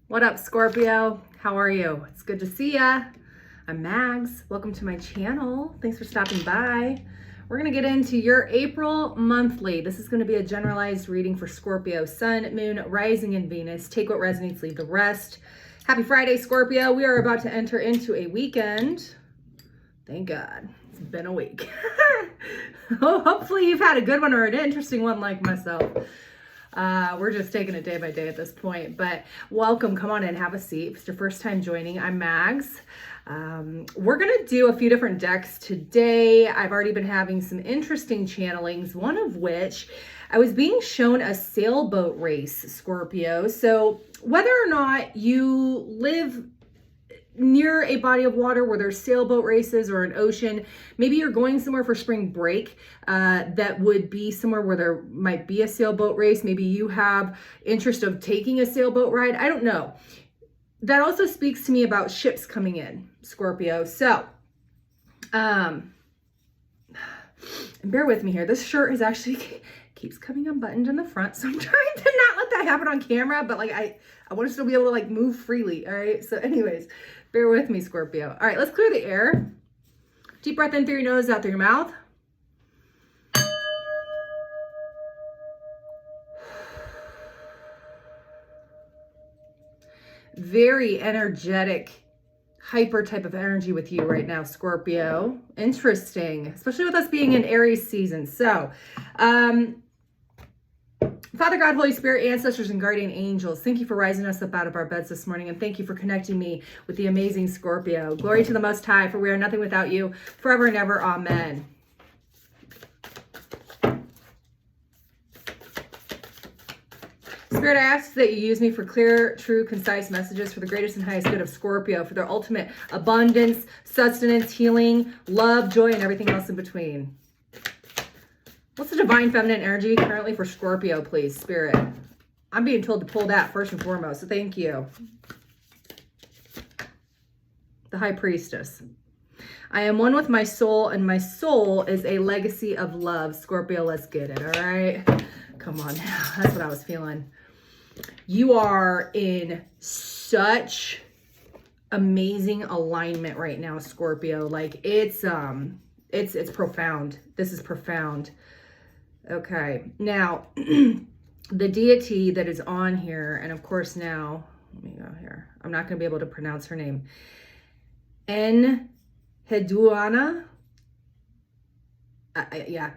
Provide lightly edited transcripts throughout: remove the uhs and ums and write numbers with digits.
What up, Scorpio? How are you? It's good to see ya. I'm Mags. Welcome to my channel. Thanks for stopping by. We're going to get into your April monthly. This is going to be a generalized reading for Scorpio, Sun, Moon, Rising, and Venus. Take what resonates, leave the rest. Happy Friday, Scorpio. We are about to enter into a weekend. Thank God. It's been a week. Hopefully you've had a good one or an interesting one like myself. We're just taking it day by day at this point, but welcome. Come on in, have a seat. If it's your first time joining, I'm Mags. We're going to do a few different decks today. I've already been having some interesting channelings, one of which I was being shown a sailboat race, Scorpio. So whether or not you live near a body of water where there's sailboat races or an ocean, maybe you're going somewhere for spring break that would be somewhere where there might be a sailboat race. Maybe you have interest of taking a sailboat ride. I don't know. That also speaks to me about ships coming in, Scorpio. So, and bear with me here. This shirt is actually keeps coming unbuttoned in the front, so I'm trying to not let that happen on camera, but like I want to still be able to like move freely. All right. So anyways, bear with me, Scorpio. All right, let's clear the air. Deep breath in through your nose, out through your mouth. Very energetic, hyper type of energy with you right now, Scorpio. Interesting, especially with us being in Aries season. So, Father God, Holy Spirit, ancestors, and guardian angels, thank you for rising us up out of our beds this morning, and thank you for connecting me with the amazing Scorpio. Glory to the Most High, for we are nothing without you, forever and ever. Amen. Spirit, I ask that you use me for clear, true, concise messages for the greatest and highest good of Scorpio, for their ultimate abundance, sustenance, healing, love, joy, and everything else in between. What's the divine feminine energy currently for Scorpio, please, Spirit? I'm being told to pull that first and foremost, so thank you. The High Priestess. I am one with my soul, and my soul is a legacy of love. Scorpio, let's get it, all right? Come on now. That's what I was feeling. You are in such amazing alignment right now, Scorpio. Like it's profound. This is profound. Okay, now the deity that is on here, and of course now, let me go here. I'm not going to be able to pronounce her name. Enheduanna. Yeah.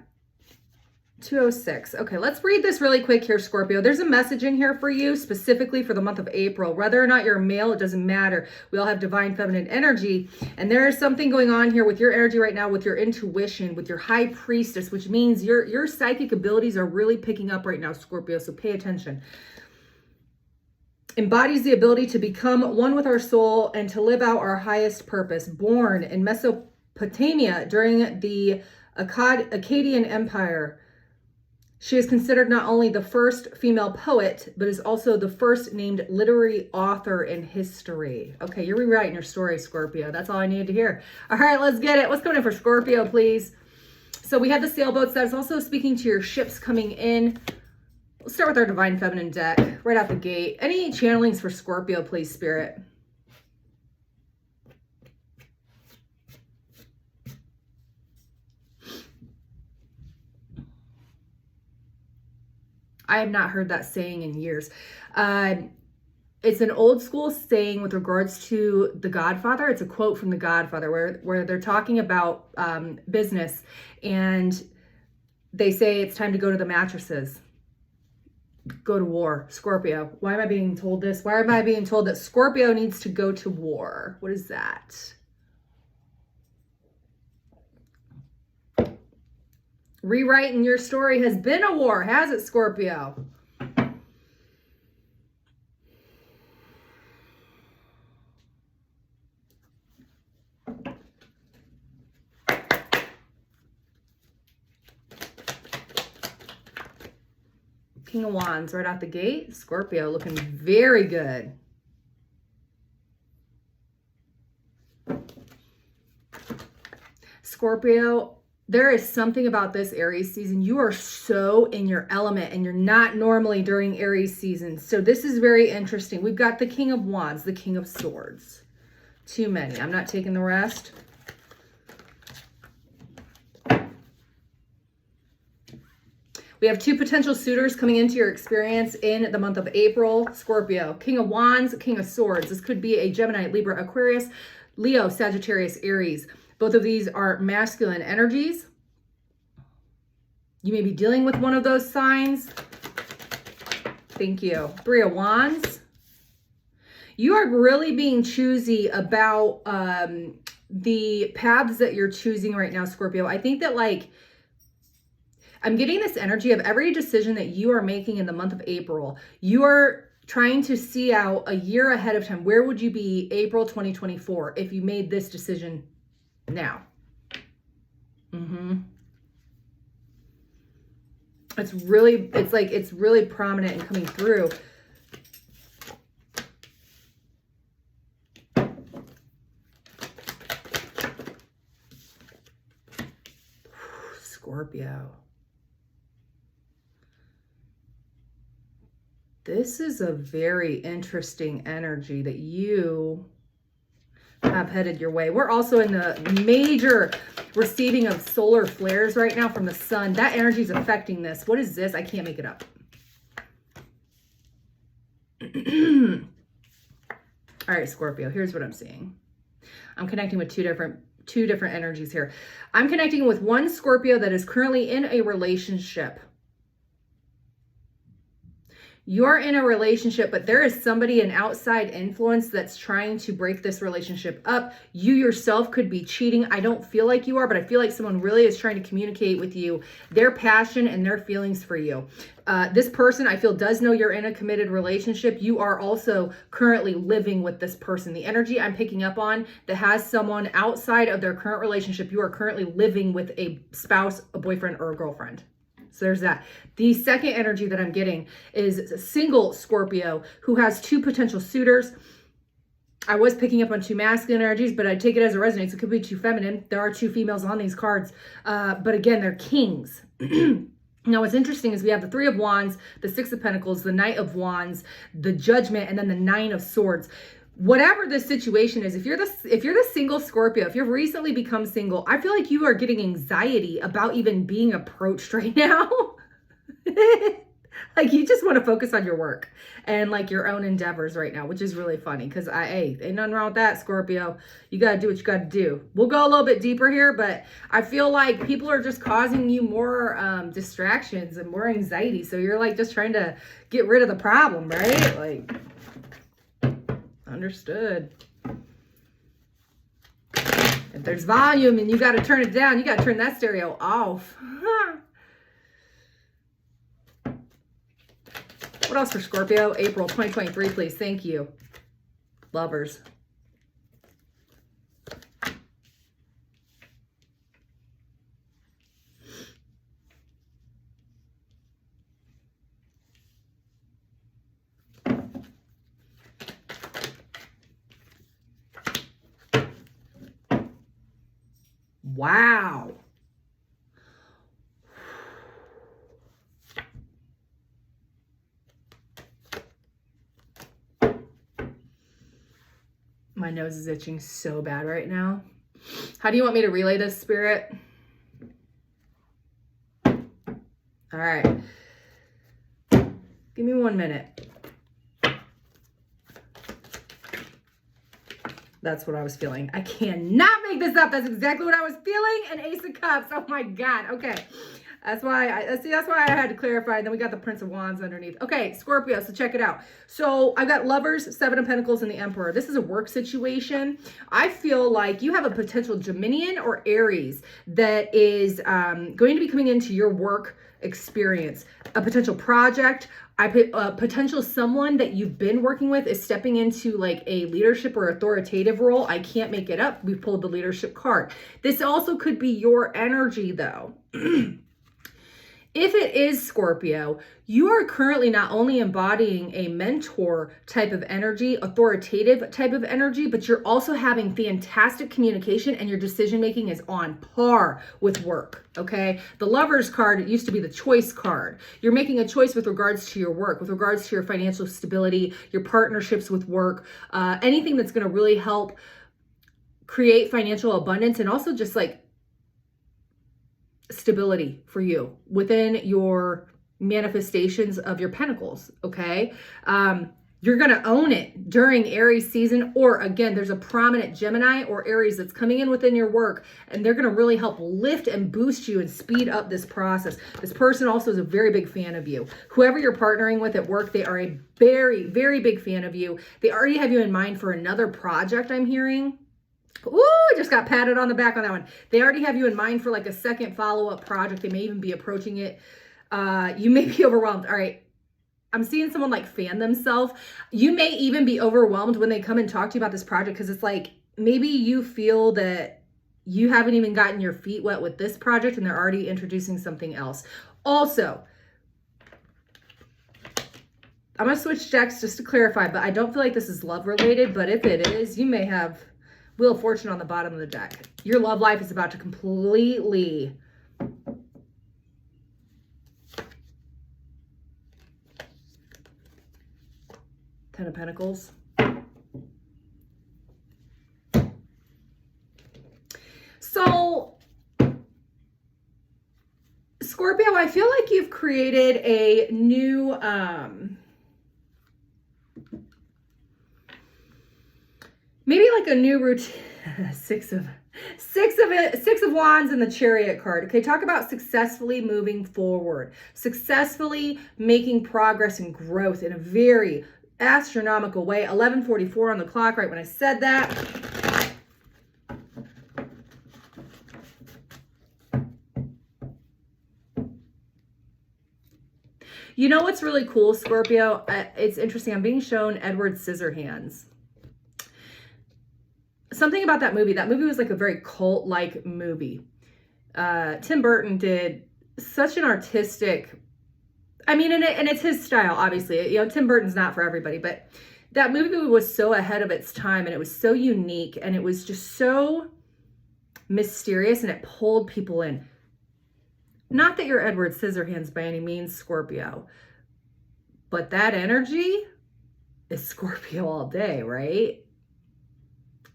206. Okay, let's read this really quick here, Scorpio. There's a message in here for you specifically for the month of April. Whether or not you're a male, it doesn't matter. We all have divine feminine energy. And there is something going on here with your energy right now, with your intuition, with your high priestess, which means your psychic abilities are really picking up right now, Scorpio. So pay attention. Embodies the ability to become one with our soul and to live out our highest purpose. Born in Mesopotamia during the Akkadian Empire, she is considered not only the first female poet, but is also the first named literary author in history. Okay, you're rewriting your story, Scorpio. That's all I needed to hear. All right, let's get it. What's coming in for Scorpio, please? So we have the sailboats. That is also speaking to your ships coming in. Let's start with our Divine Feminine deck right out the gate. Any channelings for Scorpio, please, Spirit? I have not heard that saying in years. It's an old school saying with regards to The Godfather. It's a quote from The Godfather where they're talking about business, and they say it's time to go to the mattresses. Go to war, Scorpio. Why am I being told this? Why am I being told that Scorpio needs to go to war? What is that? Rewriting your story has been a war, has it, Scorpio? King of Wands right out the gate. Scorpio looking very good. Scorpio, there is something about this Aries season. You are so in your element and you're not normally during Aries season. So this is very interesting. We've got the King of Wands, the King of Swords. Too many. I'm not taking the rest. We have two potential suitors coming into your experience in the month of April. Scorpio, King of Wands, King of Swords. This could be a Gemini, Libra, Aquarius, Leo, Sagittarius, Aries. Both of these are masculine energies. You may be dealing with one of those signs. Thank you. Three of Wands. You are really being choosy about the paths that you're choosing right now, Scorpio. I think that, like, I'm getting this energy of every decision that you are making in the month of April, you are trying to see out a year ahead of time. Where would you be April 2024 if you made this decision now? It's really prominent and coming through. Scorpio. This is a very interesting energy that you have headed your way. We're also in the major receiving of solar flares right now from the sun. That energy is affecting this. What is this? I can't make it up. All right, Scorpio, here's what I'm seeing. I'm connecting with two different energies here. I'm connecting with one Scorpio that is currently in a relationship. You're in a relationship, but there is somebody, an outside influence, that's trying to break this relationship up. You yourself could be cheating. I don't feel like you are, but I feel like someone really is trying to communicate with you their passion and their feelings for you. This person, I feel, does know you're in a committed relationship. You are also currently living with this person. The energy I'm picking up on that has someone outside of their current relationship, you are currently living with a spouse, a boyfriend, or a girlfriend. So there's that. The second energy that I'm getting is a single Scorpio who has two potential suitors. I was picking up on two masculine energies, but I take it as a resonance. It could be two feminine. There are two females on these cards. But again, they're kings. Now, what's interesting is we have the Three of Wands, the Six of Pentacles, the Knight of Wands, the Judgment, and then the Nine of Swords. Whatever the situation is, if you're the single Scorpio, if you've recently become single, I feel like you are getting anxiety about even being approached right now. Like, you just want to focus on your work and like your own endeavors right now, which is really funny because ain't nothing wrong with that, Scorpio. You got to do what you got to do. We'll go a little bit deeper here, but I feel like people are just causing you more distractions and more anxiety. So you're like just trying to get rid of the problem, right? Like, understood. If there's volume and you got to turn it down, you got to turn that stereo off. What else for Scorpio? April 2023, please. Thank you. Lovers. Wow. My nose is itching so bad right now. How do you want me to relay this, Spirit? All right. Give me 1 minute. That's what I was feeling. I cannot make this up. That's exactly what I was feeling. An Ace of Cups. Oh my God. Okay. That's why I had to clarify. And then we got the Prince of Wands underneath. Okay, Scorpio, so check it out. So I've got Lovers, Seven of Pentacles, and the Emperor. This is a work situation. I feel like you have a potential Geminian or Aries that is going to be coming into your work experience. A potential project. A potential someone that you've been working with is stepping into like a leadership or authoritative role. I can't make it up. We pulled the leadership card. This also could be your energy though. If it is Scorpio, you are currently not only embodying a mentor type of energy, authoritative type of energy, but you're also having fantastic communication and your decision making is on par with work, okay? The Lover's card, it used to be the choice card. You're making a choice with regards to your work, with regards to your financial stability, your partnerships with work, anything that's going to really help create financial abundance and also just like stability for you within your manifestations of your pentacles, okay? You're going to own it during Aries season, or again, there's a prominent Gemini or Aries that's coming in within your work, and they're going to really help lift and boost you and speed up this process. This person also is a very big fan of you. Whoever you're partnering with at work, they are a very, very big fan of you. They already have you in mind for another project, I'm hearing. Ooh, just got patted on the back on that one. They already have you in mind for like a second follow-up project. They may even be approaching it. You may be overwhelmed. All right. I'm seeing someone like fan themselves. You may even be overwhelmed when they come and talk to you about this project because it's like maybe you feel that you haven't even gotten your feet wet with this project and they're already introducing something else. Also, I'm going to switch decks just to clarify, but I don't feel like this is love related, but if it is, you may have Wheel of Fortune on the bottom of the deck. Your love life is about to completely Ten of Pentacles. So, Scorpio, I feel like you've created a new, maybe like a new routine. Six of Wands in the Chariot card. Okay, talk about successfully moving forward, successfully making progress and growth in a very astronomical way. 11:44 on the clock, right when I said that. You know what's really cool, Scorpio? It's interesting. I'm being shown Edward Scissorhands. Something about that movie. That movie was like a very cult-like movie. Tim Burton did such an artistic, I mean, and it's his style, obviously. You know, Tim Burton's not for everybody, but that movie was so ahead of its time, and it was so unique, and it was just so mysterious, and it pulled people in. Not that you're Edward Scissorhands by any means, Scorpio, but that energy is Scorpio all day, right?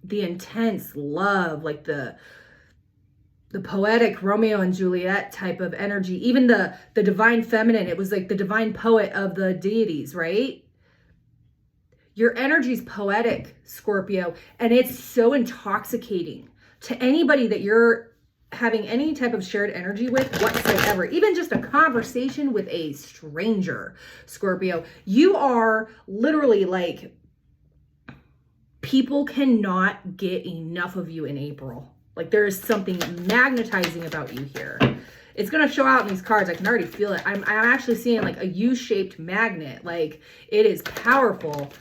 The intense love, like the poetic Romeo and Juliet type of energy, even the divine feminine, it was like the divine poet of the deities, right? Your energy's poetic, Scorpio, and it's so intoxicating to anybody that you're having any type of shared energy with whatsoever, even just a conversation with a stranger, Scorpio. You are literally like, people cannot get enough of you in April. Like there is something magnetizing about you here. It's going to show out in these cards. I can already feel it. I'm actually seeing like a U-shaped magnet. Like it is powerful.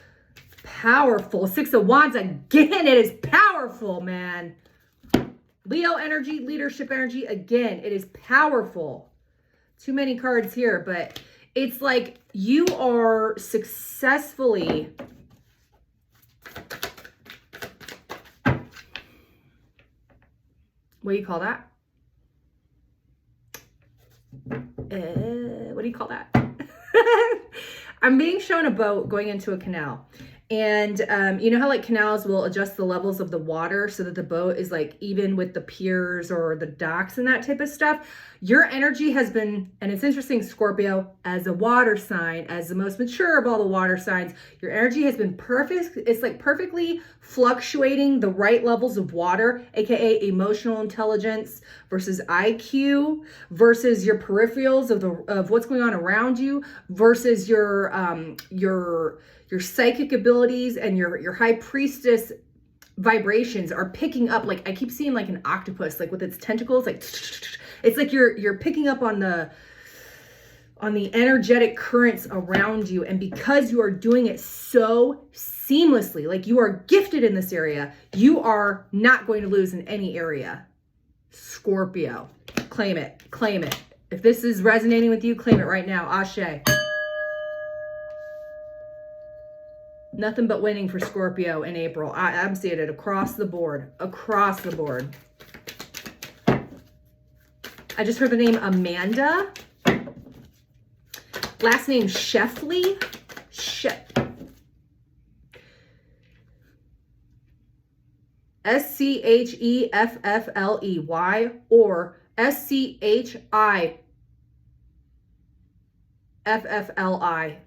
Powerful. Six of Wands again. It is powerful, man. Leo energy, leadership energy. Again, it is powerful. Too many cards here, but it's like you are successfully what do you call that? What do you call that? I'm being shown a boat going into a canal. And you know how like canals will adjust the levels of the water so that the boat is like even with the piers or the docks and that type of stuff. Your energy has been, and it's interesting, Scorpio, as a water sign, as the most mature of all the water signs, your energy has been perfect. It's like perfectly fluctuating the right levels of water, aka emotional intelligence versus IQ versus your peripherals of what's going on around you versus your psychic abilities and your high priestess vibrations are picking up. Like I keep seeing like an octopus, like with its tentacles, like it's like you're picking up on the energetic currents around you. And because you are doing it so seamlessly, like you are gifted in this area, you are not going to lose in any area. Scorpio, claim it, claim it. If this is resonating with you, claim it right now. Ashe. Nothing but winning for Scorpio in April. I'm seeing it across the board. Across the board. I just heard the name Amanda. Last name Sheffley. Scheffley or SCHIFFLI.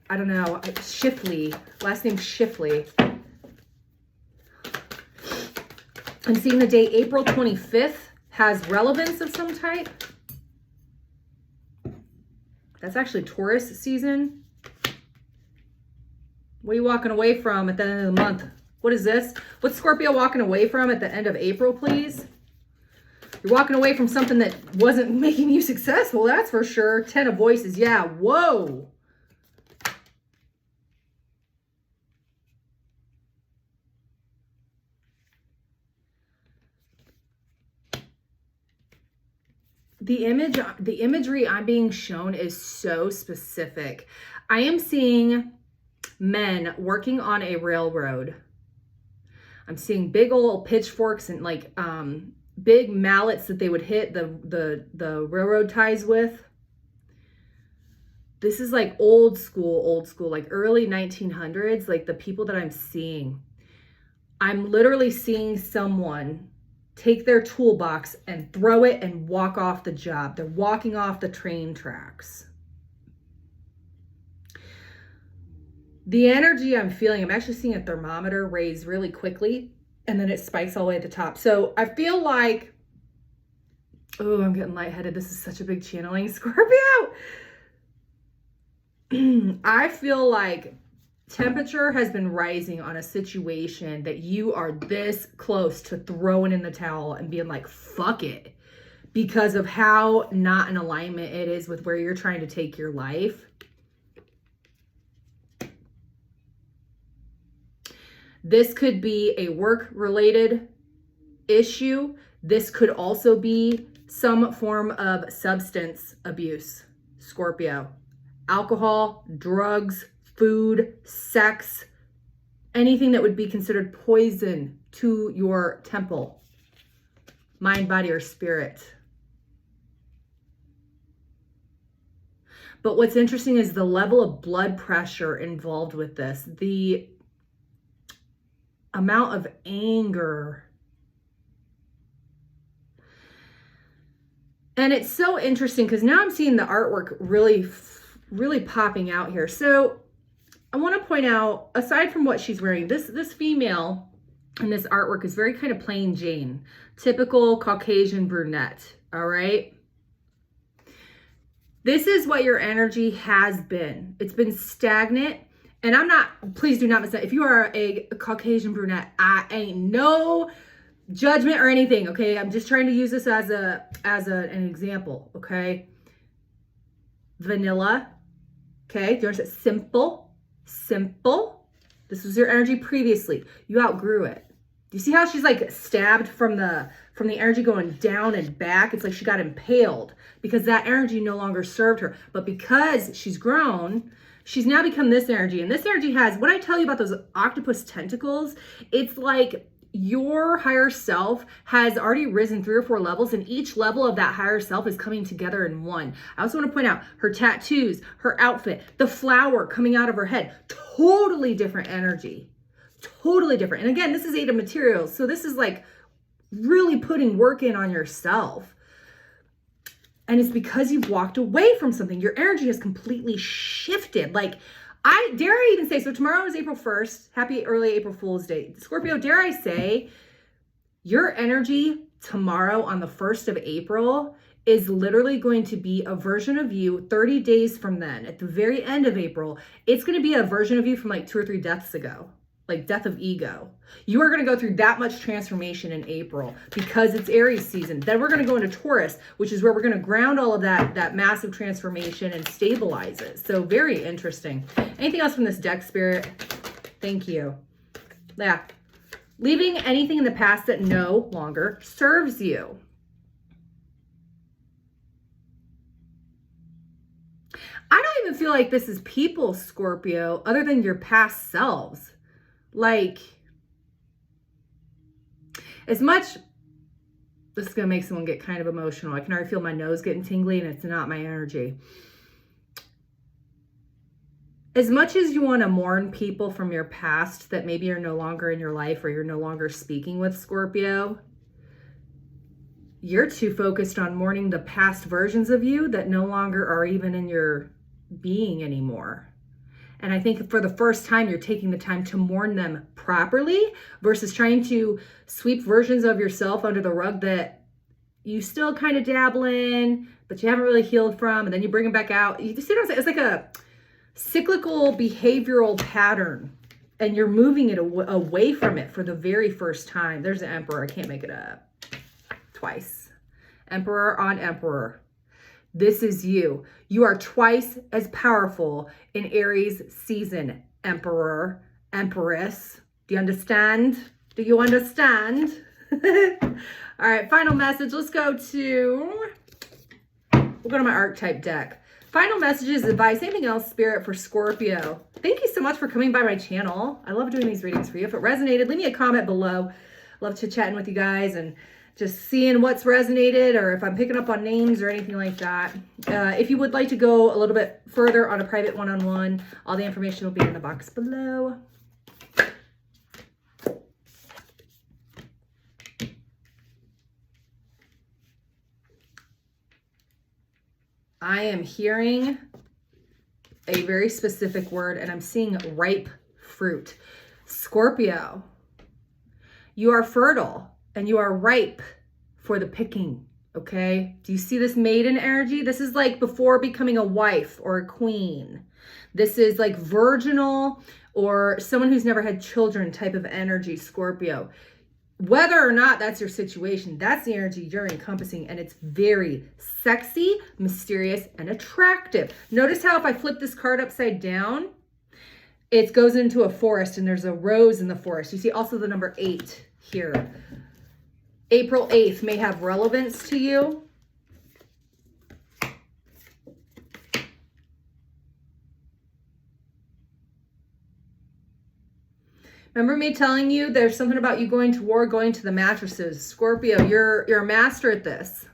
I don't know. Shifley. Last name Shifley. I'm seeing the date April 25th has relevance of some type. That's actually Taurus season. What are you walking away from at the end of the month? What is this? What's Scorpio walking away from at the end of April, please? You're walking away from something that wasn't making you successful, that's for sure. 10 of Voices. Yeah, whoa. The imagery I'm being shown is so specific. I am seeing men working on a railroad. I'm seeing big old pitchforks and like big mallets that they would hit the railroad ties with. This is like old school, like early 1900s, like the people that I'm seeing. I'm literally seeing someone take their toolbox and throw it and walk off the job. They're walking off the train tracks. The energy I'm feeling, I'm actually seeing a thermometer raise really quickly and then it spikes all the way at the top. So I feel like, oh, I'm getting lightheaded. This is such a big channeling, Scorpio. I feel like temperature has been rising on a situation that you are this close to throwing in the towel and being like, fuck it, because of how not in alignment it is with where you're trying to take your life. This could be a work-related issue. This could also be some form of substance abuse, Scorpio. Alcohol, drugs, food, sex, anything that would be considered poison to your temple, mind, body, or spirit. But what's interesting is the level of blood pressure involved with this, the amount of anger. And it's so interesting because now I'm seeing the artwork really popping out here. So I want to point out, aside from what she's wearing, this female in this artwork is very kind of plain Jane, typical Caucasian brunette. All right. This is what your energy has been. It's been stagnant. And I'm not, please do not miss that. If you are a Caucasian brunette, I ain't no judgment or anything, okay? I'm just trying to use this as an example, okay? Vanilla, okay? There's a simple. This was your energy previously. You outgrew it. Do you see how she's like stabbed from the energy going down and back? It's like she got impaled because that energy no longer served her. But because she's grown, she's now become this energy. And this energy has, what I tell you about those octopus tentacles, it's like your higher self has already risen 3 or 4 levels, and each level of that higher self is coming together in one. I also want to point out her tattoos, her outfit, the flower coming out of her head, totally different energy, totally different. And again, this is 8 of materials. So this is like really putting work in on yourself. And it's because you've walked away from something. Your energy has completely shifted. Like, dare I even say, so tomorrow is April 1st. Happy early April Fool's Day. Scorpio, dare I say, your energy tomorrow on the 1st of April is literally going to be a version of you 30 days from then. At the very end of April, it's going to be a version of you from like 2 or 3 deaths ago. Like death of ego. You are going to go through that much transformation in April because it's Aries season. Then we're going to go into Taurus, which is where we're going to ground all of that massive transformation and stabilize it. So very interesting. Anything else from this deck, Spirit? Thank you. Yeah. Leaving anything in the past that no longer serves you. I don't even feel like this is people, Scorpio, other than your past selves. Like, as much, this is going to make someone get kind of emotional. I can already feel my nose getting tingly, and it's not my energy. As much as you want to mourn people from your past that maybe are no longer in your life or you're no longer speaking with, Scorpio, you're too focused on mourning the past versions of you that no longer are even in your being anymore. And I think for the first time, you're taking the time to mourn them properly versus trying to sweep versions of yourself under the rug that you still kind of dabble in, but you haven't really healed from, and then you bring them back out. You see what I'm saying? It's like a cyclical behavioral pattern, and you're moving it away from it for the very first time. There's an Emperor. I can't make it up. Twice. Emperor on Emperor. This is you. You are twice as powerful in Aries season, Emperor, Empress. Do you understand? Do you understand? All right, final message. Let's go to, we'll go to my archetype deck. Final messages, advice, anything else, Spirit, for Scorpio. Thank you so much for coming by my channel. I love doing these readings for you. If it resonated, leave me a comment below. Love chit-chatting with you guys and just seeing what's resonated, or if I'm picking up on names or anything like that. If you would like to go a little bit further on a private one-on-one, all the information will be in the box below. I am hearing a very specific word, and I'm seeing ripe fruit. Scorpio, you are fertile and you are ripe for the picking, okay? Do you see this maiden energy? This is like before becoming a wife or a queen. This is like virginal or someone who's never had children type of energy, Scorpio. Whether or not that's your situation, that's the energy you're encompassing, and it's very sexy, mysterious, and attractive. Notice how if I flip this card upside down, it goes into a forest, and there's a rose in the forest. You see also the number 8 here. April 8th may have relevance to you. Remember me telling you there's something about you going to war, going to the mattresses. Scorpio, you're a master at this.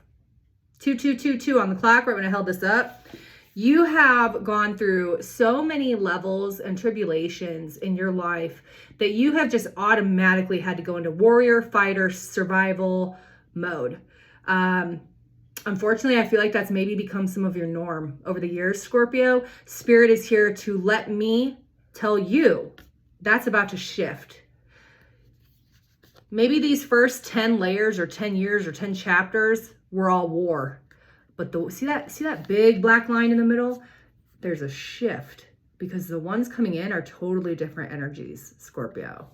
2222 on the clock right when I held this up. You have gone through so many levels and tribulations in your life that you have just automatically had to go into warrior, fighter, survival mode. Unfortunately, I feel like that's maybe become some of your norm over the years, Scorpio. Spirit is here to let me tell you that's about to shift. Maybe these first 10 layers or 10 years or 10 chapters were all war. But see that big black line in the middle? There's a shift because the ones coming in are totally different energies, Scorpio.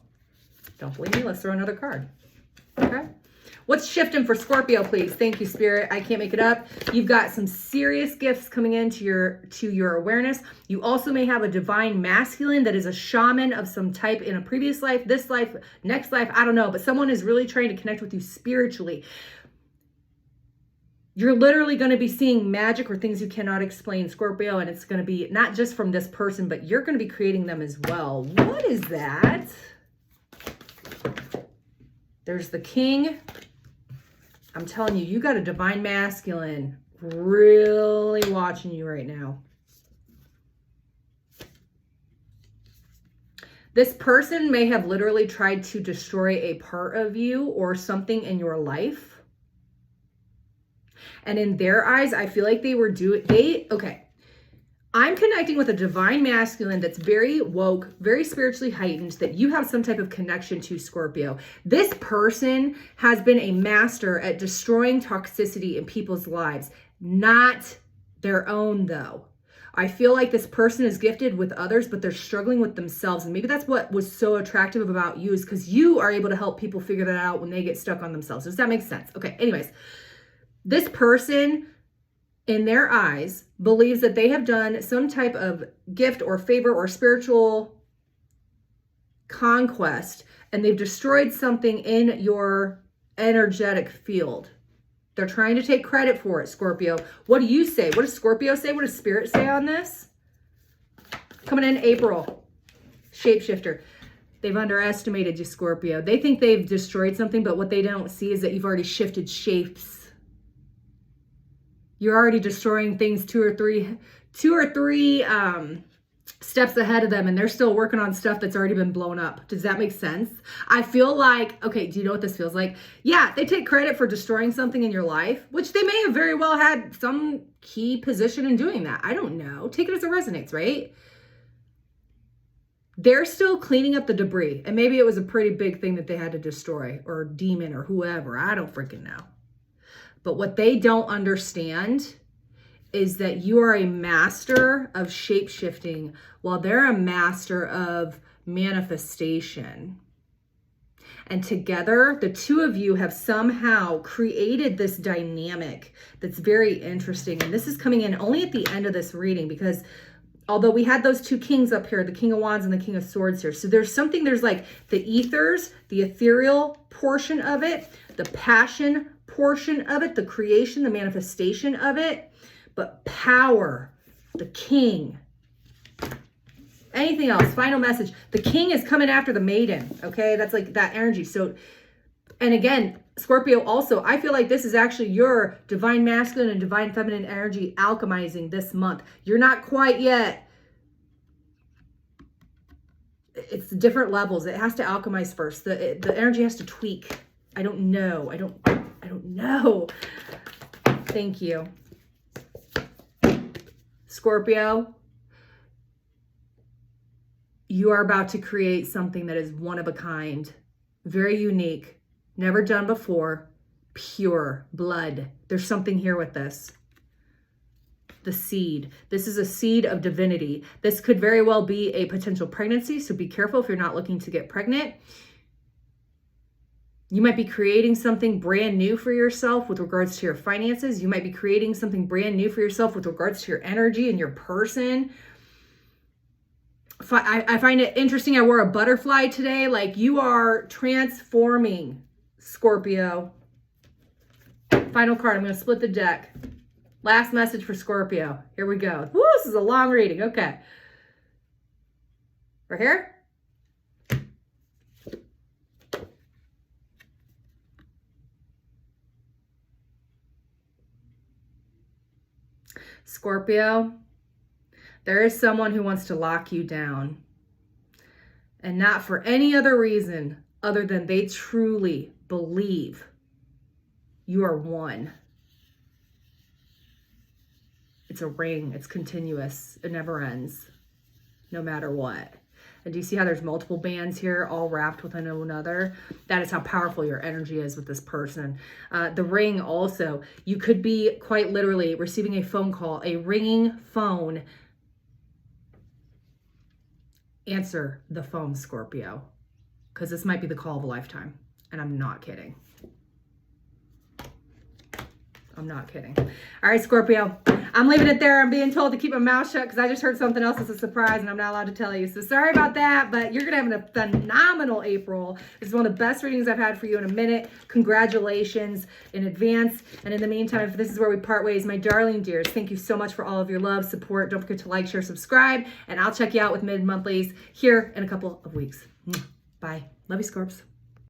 Don't believe me? Let's throw another card. Okay. What's shifting for Scorpio, please? Thank you, Spirit. I can't make it up. You've got some serious gifts coming into your awareness. You also may have a divine masculine that is a shaman of some type in a previous life, this life, next life, I don't know, but someone is really trying to connect with you spiritually. You're literally going to be seeing magic or things you cannot explain, Scorpio, and it's going to be not just from this person, but you're going to be creating them as well. What is that? There's the King. I'm telling you, you got a divine masculine really watching you right now. This person may have literally tried to destroy a part of you or something in your life. And in their eyes, I feel like okay. I'm connecting with a divine masculine that's very woke, very spiritually heightened, that you have some type of connection to, Scorpio. This person has been a master at destroying toxicity in people's lives, not their own though. I feel like this person is gifted with others, but they're struggling with themselves. And maybe that's what was so attractive about you, is because you are able to help people figure that out when they get stuck on themselves. Does that make sense? Okay, anyways, this person, in their eyes, believes that they have done some type of gift or favor or spiritual conquest, and they've destroyed something in your energetic field. They're trying to take credit for it, Scorpio. What do you say? What does Scorpio say? What does Spirit say on this? Coming in April. Shapeshifter. They've underestimated you, Scorpio. They think they've destroyed something, but what they don't see is that you've already shifted shapes. You're already destroying things two or three steps ahead of them, and they're still working on stuff that's already been blown up. Does that make sense? I feel like, okay, do you know what this feels like? Yeah, they take credit for destroying something in your life, which they may have very well had some key position in doing that. I don't know. Take it as it resonates, right? They're still cleaning up the debris, and maybe it was a pretty big thing that they had to destroy, or a demon or whoever. I don't freaking know. But what they don't understand is that you are a master of shape-shifting while they're a master of manifestation. And together, the two of you have somehow created this dynamic that's very interesting. And this is coming in only at the end of this reading, because although we had those two kings up here, the King of Wands and the King of Swords here. So there's like the ethers, the ethereal portion of it, the passion portion of it, the creation, the manifestation of it, but power, the king. Anything else? Final message. The king is coming after the maiden, okay? That's like that energy. So, and again, Scorpio also, I feel like this is actually your divine masculine and divine feminine energy alchemizing this month. You're not quite yet. It's different levels. It has to alchemize first. The energy has to tweak. I don't know. I don't know. Thank you. Scorpio, you are about to create something that is one of a kind, very unique, never done before, pure blood. There's something here with this. The seed. This is a seed of divinity. This could very well be a potential pregnancy, so be careful if you're not looking to get pregnant. You might be creating something brand new for yourself with regards to your finances. You might be creating something brand new for yourself with regards to your energy and your person. I find it interesting. I wore a butterfly today. Like, you are transforming, Scorpio. Final card. I'm going to split the deck. Last message for Scorpio. Here we go. Woo, this is a long reading. Okay. Right here. Scorpio, there is someone who wants to lock you down, and not for any other reason other than they truly believe you are one. It's a ring. It's continuous. It never ends, no matter what. And do you see how there's multiple bands here all wrapped within one another? That is how powerful your energy is with this person. The ring also, you could be quite literally receiving a phone call, a ringing phone. Answer the phone, Scorpio, because this might be the call of a lifetime. And I'm not kidding. I'm not kidding. All right, Scorpio, I'm leaving it there. I'm being told to keep my mouth shut because I just heard something else that's a surprise and I'm not allowed to tell you. So sorry about that, but you're going to have a phenomenal April. This is one of the best readings I've had for you in a minute. Congratulations in advance. And in the meantime, if this is where we part ways, my darling dears, thank you so much for all of your love, support. Don't forget to like, share, subscribe, and I'll check you out with mid-monthlies here in a couple of weeks. Bye. Love you, Scorps.